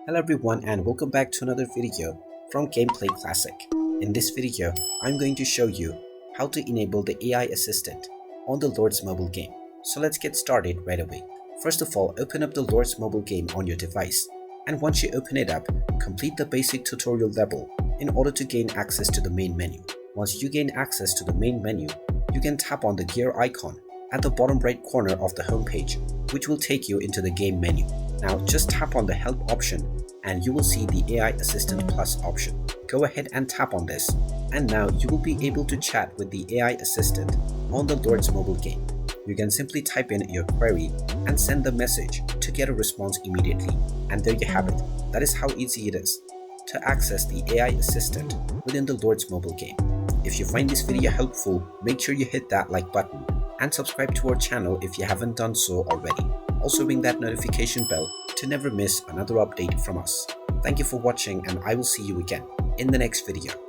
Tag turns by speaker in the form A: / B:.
A: Hello everyone and welcome back to another video from Gameplay Classic. In this video, I'm going to show you how to enable the AI assistant on the Lords mobile game. So let's get started right away. First of all, open up the Lords mobile game on your device, and once you open it up, complete the basic tutorial level in order to gain access to the main menu. Once you gain access to the main menu, you can tap on the gear icon at the bottom right corner of the home page, which will take you into the game menu. Now just tap on the help option and you will see the AI Assistant Plus option. Go ahead and tap on this, and now you will be able to chat with the AI assistant on the Lords mobile game. You can simply type in your query and send the message to get a response immediately. And there you have it. That is how easy it is to access the AI assistant within the Lords mobile game. If you find this video helpful, make sure you hit that like button and subscribe to our channel if you haven't done so already. Also ring that notification bell to never miss another update from us. Thank you for watching, and I will see you again in the next video.